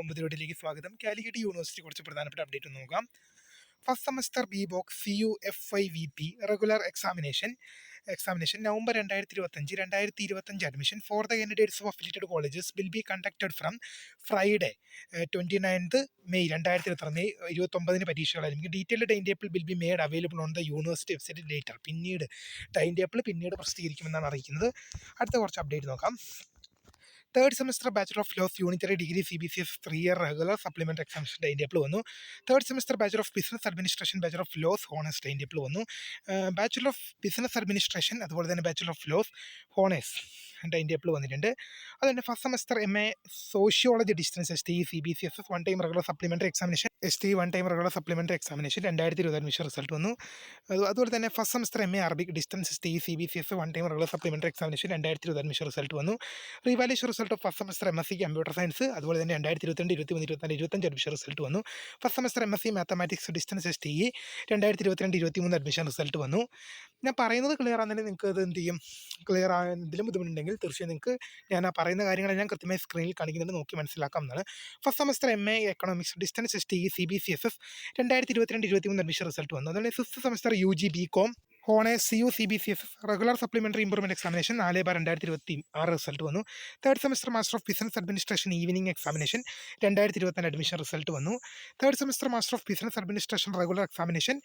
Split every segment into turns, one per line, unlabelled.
ഒമ്പതിലോട്ടിലേക്ക് സ്വാഗതം. കാലിക്കറ്റ് യൂണിവേഴ്സിറ്റി കുറച്ച് പ്രധാനപ്പെട്ട അപ്ഡേറ്റ് ഒന്ന് നോക്കാം. ഫസ്റ്റ് സെമസ്റ്റർ ബി ബോക്സ് CUFIVP regular examination November 2025 admission for the candidates of affiliated colleges will be conducted from Friday 29th May 2029 പരീക്ഷകളായിരിക്കും. Detailed time table will be made available on the university website later. Time table പിന്നീട് പ്രസിദ്ധീകരിക്കുമെന്നാണ് അറിയിക്കുന്നത്. അടുത്ത കുറച്ച് update നോക്കാം. Third semester bachelor of laws unitary degree CBCS 3-year regular supplementary examination time table വന്നു. Third semester bachelor of business administration bachelor of laws honours time table വന്നു. Bachelor of business administration അതുപോലെ തന്നെ bachelor of laws honours time table വന്നിട്ടുണ്ട്. അതുതന്നെ first semester MA sociology distance ST CBCS 1 time regular supplementary examination 1 time regular supplementary examination 2020 admission result വന്നു. അതുപോലെ തന്നെ first semester MA Arabic distance ST CBCS 1 time regular supplementary examination 2020 admission result വന്നു. Revaluation result of first semester MSc computer science അതുപോലെ തന്നെ 2022 23 24 25 admission result വന്നു. First semester MSc mathematics distance STE 2022 23 admission result വന്നു. ഞാൻ പറയുന്നത് clear ആണെന്നുണ്ടെങ്കിൽ നിങ്ങൾക്ക് അത് എന്ത് ചെയ്യും, ക്ലിയർ ആയതിലും ബുദ്ധിമുട്ടുണ്ടെങ്കിൽ തീർച്ചയായും നിങ്ങൾക്ക് ഞാൻ ആ പറയുന്ന കാര്യങ്ങളെല്ലാം കൃത്യമായി സ്ക്രീനിൽ കാണിക്കുന്നുണ്ട്, നോക്കി മനസ്സിലാക്കാം എന്നാണ്. First semester MA economics distance STE CBCSS 2022 23 admission result വന്നു. അതുപോലെ fifth semester UG BCom honours CU CBCS regular supplementary improvement examination 4/2026 result വന്നു. Third semester master of business administration evening examination 2024 admission result വന്നു. Third semester master of business administration regular examination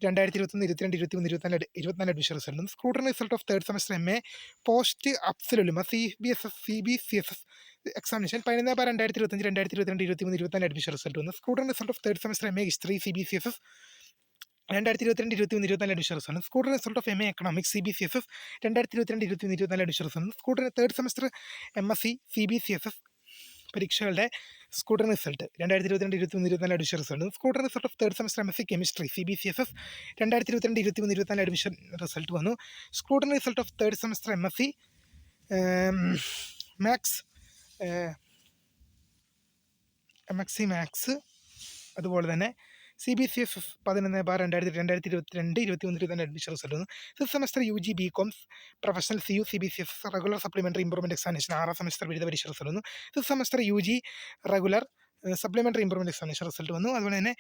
2021 22 23 24 admission result വന്നു. Scrutiny result of third semester MA post അപ്സലുലുമ CBCS examination 11/2025 2022 23 24 admission result വന്നു. Scrutiny result of third semester MA history CBCS 2022 23 24 admission result. Scrutiny result of MA economics CBCSS 2022 23 24 admission result. Scrutiny third semester MSc CBCSS പരീക്ഷകളുടെ scrutiny result 2022 23 24 admission result. Scrutiny result of third semester MSc chemistry CBCSS 2022 23 24 admission result വന്നു. Scrutiny result of third semester MSc maths അതുപോലെ തന്നെ CBCSS 11/2022 23 admission result വന്നു. Fifth semester UG BCom professional CU CBCS regular supplementary improvement examination 6ാം semester ബിരുദ പരീക്ഷ result വന്നു. Fifth semester UG regular supplementary improvement examination result വന്നു. അതുപോലെ തന്നെ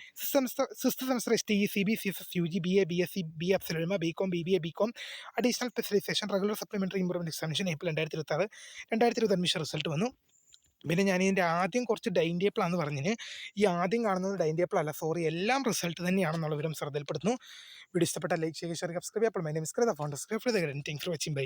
sixth semester STE CBCSS UG BA BSc BA അബ്സലുലുമ BCom BBA BCom additional specialisation regular supplementary improvement examination April 2020 admission result വന്നു. പിന്നെ ഞാൻ ഇതിൻ്റെ ആദ്യം കുറച്ച് ഡൈൻ ടേബിളാണെന്ന് പറഞ്ഞതിന് ഈ ആദ്യം കാണുന്നത് ഡൈൻ ടേബിൾ അല്ല, സോറി, എല്ലാം റിസൾട്ട് തന്നെയാണെന്നുള്ള വിവരം ശ്രദ്ധയിൽപ്പെടുന്നു. വീഡിയോ ഇഷ്ടപ്പെട്ട ലൈക്ക് ചെയ്യുക, ഷെയർ സബ്സ്ക്രൈബ്. അപ്പോൾ my name is Krita founder. Thanks for watching. By.